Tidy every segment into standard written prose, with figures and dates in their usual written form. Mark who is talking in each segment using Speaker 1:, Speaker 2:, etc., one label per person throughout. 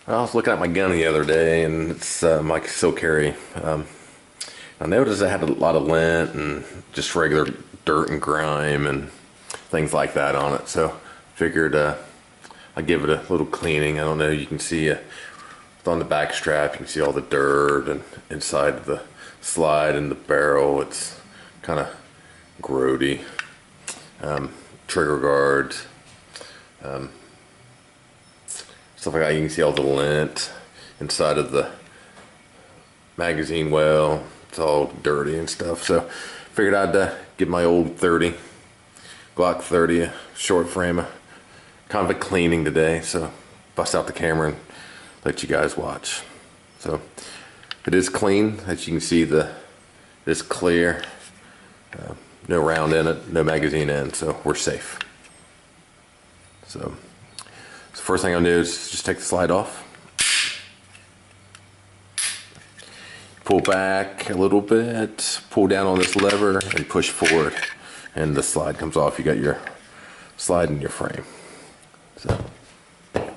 Speaker 1: I was looking at my gun the other day, and it's my concealed carry. I noticed it had a lot of lint and just regular dirt and grime and things like that on it. So figured I'd give it a little cleaning. I don't know. You can see on the back strap. You can see all the dirt and inside the slide and the barrel. It's kind of grody. Trigger guards. Stuff like that. You can see all the lint inside of the magazine well. It's all dirty and stuff. So figured I'd get my old 30 Glock 30 a short frame, kind of a cleaning today. So bust out the camera and let you guys watch. So it is clean, as you can see. It's clear, no round in it, no magazine in, so we're safe. So the first thing I'll do is just take the slide off. Pull back a little bit, pull down on this lever and push forward, and the slide comes off. You got your slide in your frame. So I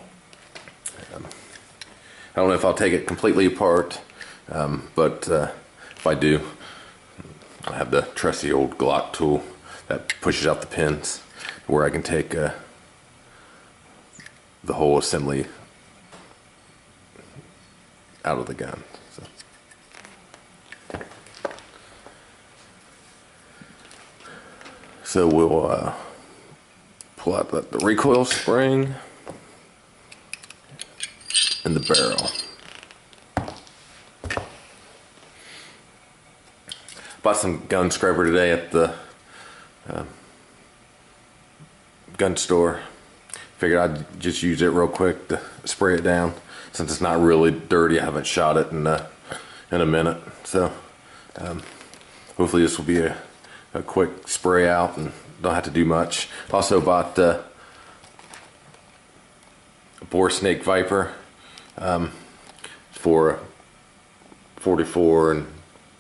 Speaker 1: don't know if I'll take it completely apart, but if I do, I have the trusty old Glock tool that pushes out the pins where I can take the whole assembly out of the gun. So we'll pull out the recoil spring and the barrel. Bought some gun scrubber today at the gun store. Figured I'd just use it real quick to spray it down, since it's not really dirty. I haven't shot it in a minute, so hopefully this will be a quick spray out and don't have to do much. Also bought a Bore Snake Viper for 44 and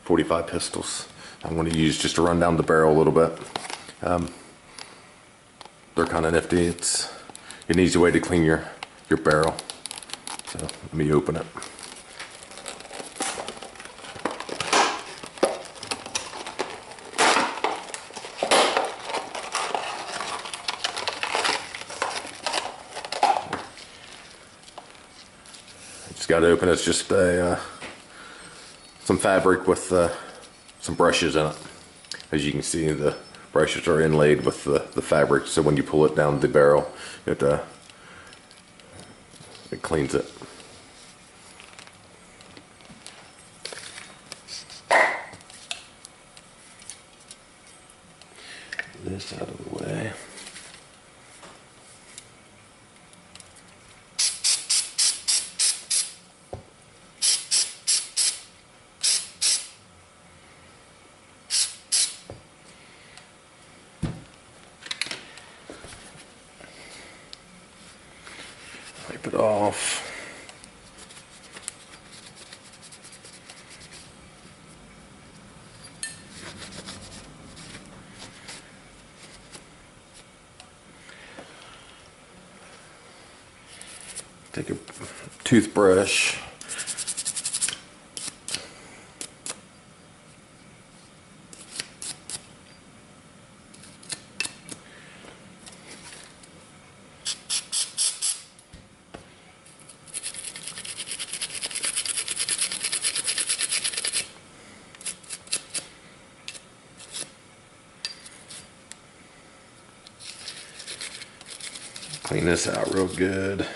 Speaker 1: 45 pistols. I'm going to use just to run down the barrel a little bit. They're kind of nifty. It's an easy way to clean your barrel. So let me open it. Just got to open it. It's just some fabric with some brushes in it. As you can see, the brushes are inlaid with the fabric, so when you pull it down the barrel, it cleans it. This out of the way. Wipe it off. Take a toothbrush. Clean this out real good.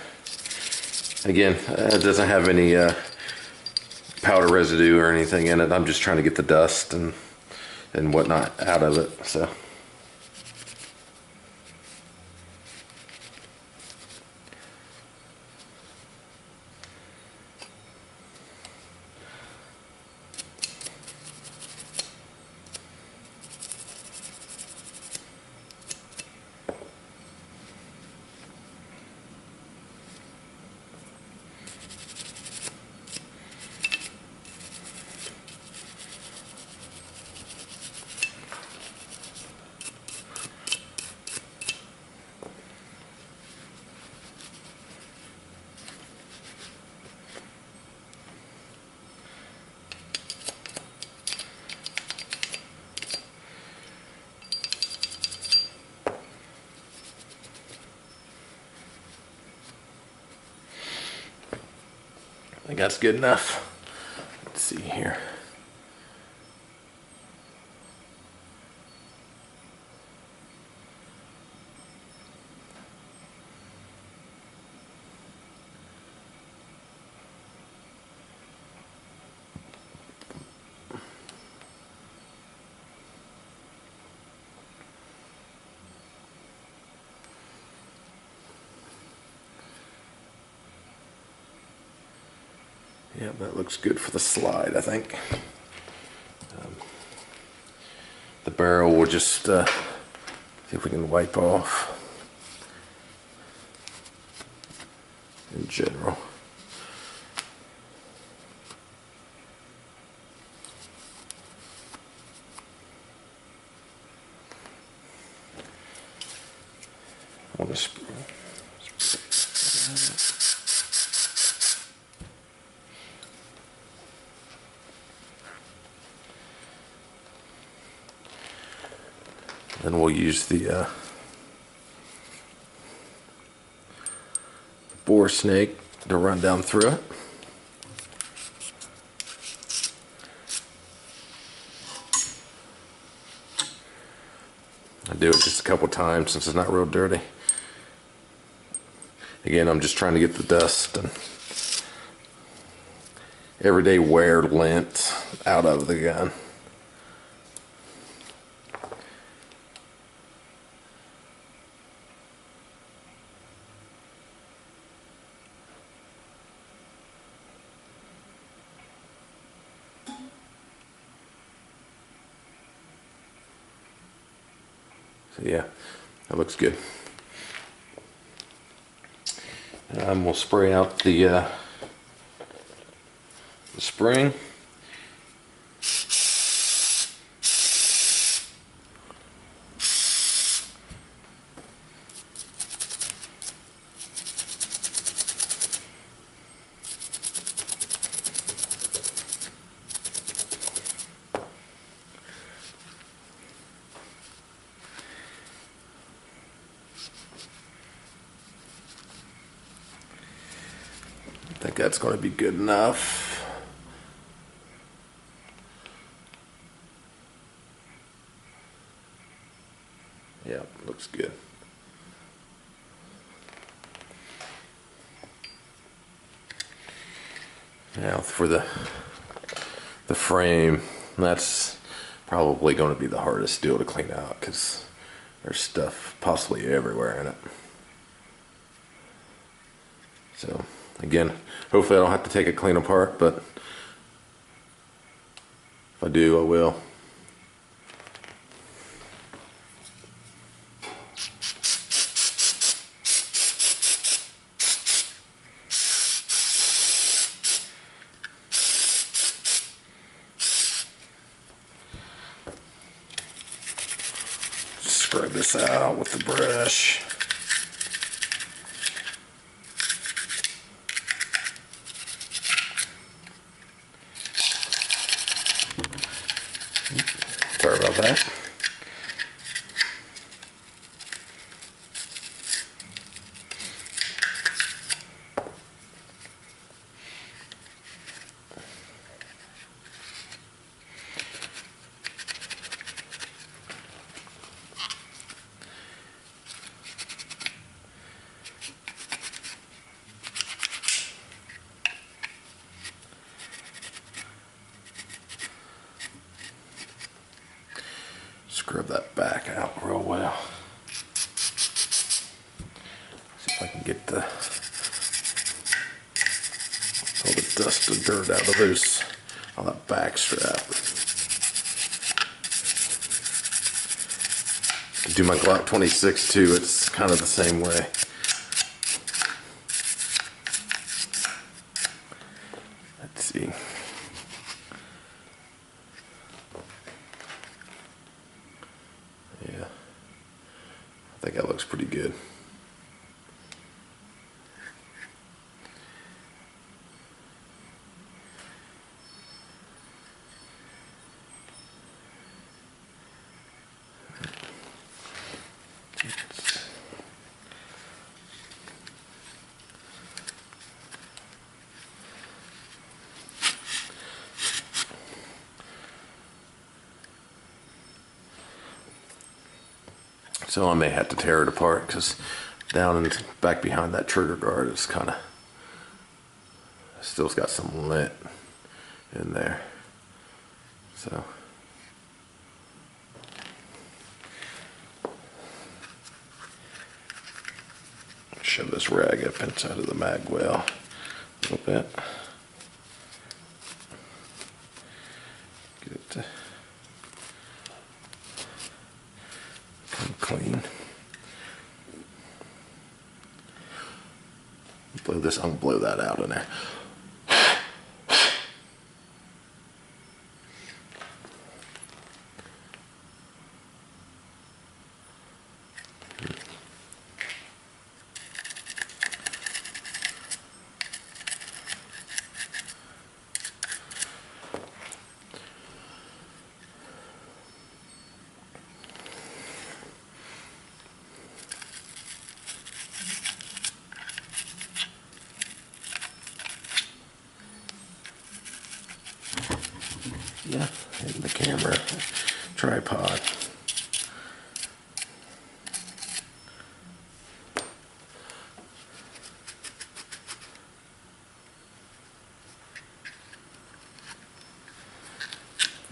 Speaker 1: Again, it doesn't have any powder residue or anything in it. I'm just trying to get the dust and whatnot out of it. So I think that's good enough. Let's see here. Yeah, that looks good for the slide, I think. The barrel will just see if we can wipe off in general. I want to then we'll use the bore snake to run down through it. I do it just a couple times since it's not real dirty. Again, I'm just trying to get the dust and everyday wear lint out of the gun. So yeah, that looks good. We'll spray out the spring. I think that's going to be good enough. Yeah, looks good. Now for the frame, that's probably going to be the hardest deal to clean out because there's stuff possibly everywhere in it. So again, hopefully I don't have to take it clean apart, but if I do, I will. Scrub this out with the brush. Sorry about that. Scrub that back out real well. See if I can get all the dust and dirt out of those on that back strap. Do my Glock 26 too, it's kind of the same way. Let's see. Yeah, I think that looks pretty good. So I may have to tear it apart because down and back behind that trigger guard is kind of still's got some lint in there. So shove this rag up inside of the mag well a little bit. Get it to come clean. Blow this, I'm gonna blow that out in there. Yeah, in the camera tripod.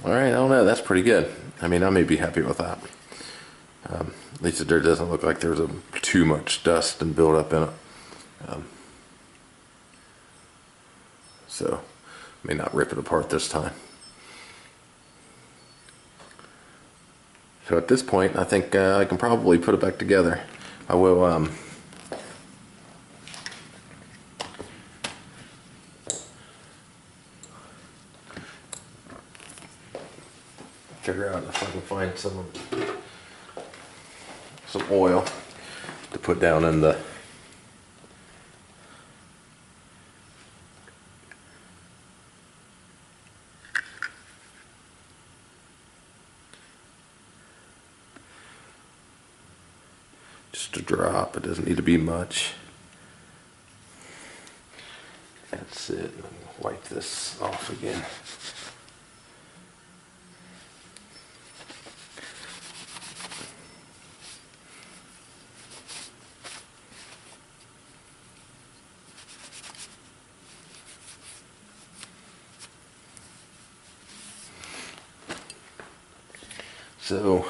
Speaker 1: All right, I don't know, that's pretty good. I mean, I may be happy with that. At least there doesn't look like there's too much dust and buildup in it. So, I may not rip it apart this time. So at this point, I think I can probably put it back together. I will figure out if I can find some oil to put down in the just a drop. It doesn't need to be much. That's it. Wipe this off again. So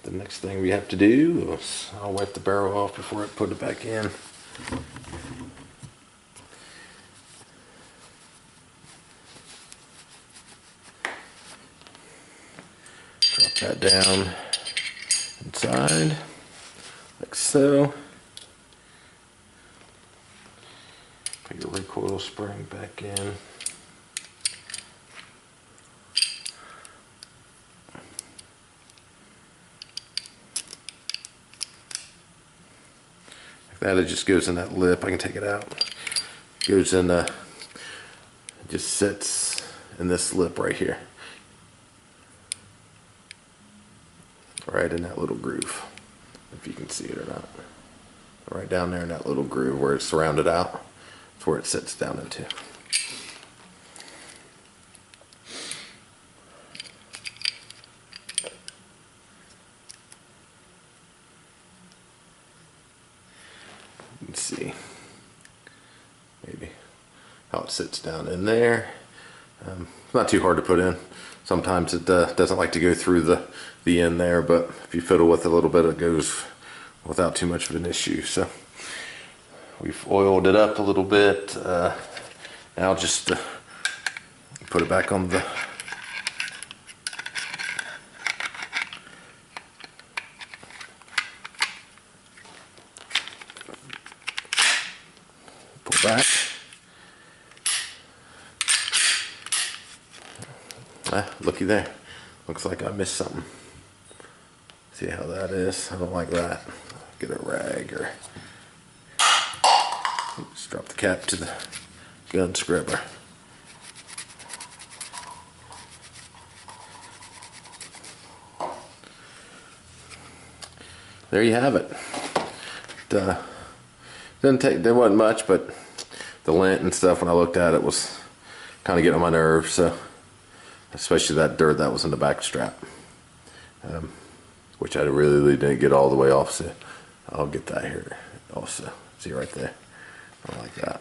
Speaker 1: the next thing we have to do is I'll wipe the barrel off before I put it back in. Drop that down inside like so. Put your recoil spring back in. That it just goes in that lip. I can take it out. Goes in just sits in this lip right here. Right in that little groove. If you can see it or not. Right down there in that little groove where it's surrounded out. That's where it sits down into. See maybe how it sits down in there. It's not too hard to put in. Sometimes it doesn't like to go through the end there, but if you fiddle with it a little bit, it goes without too much of an issue. So we've oiled it up a little bit. Now just put it back on the back. Looky there. Looks like I missed something. See how that is? I don't like that. Get a rag or just drop the cap to the gun scrubber. There you have it. There wasn't much, but the lint and stuff when I looked at it was kind of getting on my nerves. So, especially that dirt that was in the back strap. which I really didn't get all the way off, so I'll get that here also. See right there, I like that.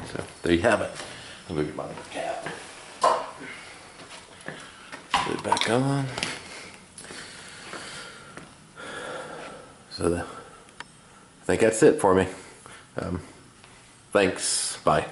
Speaker 1: So there you have it. I'll go get my other cap. Put it back on. So I think that's it for me. Thanks. Bye.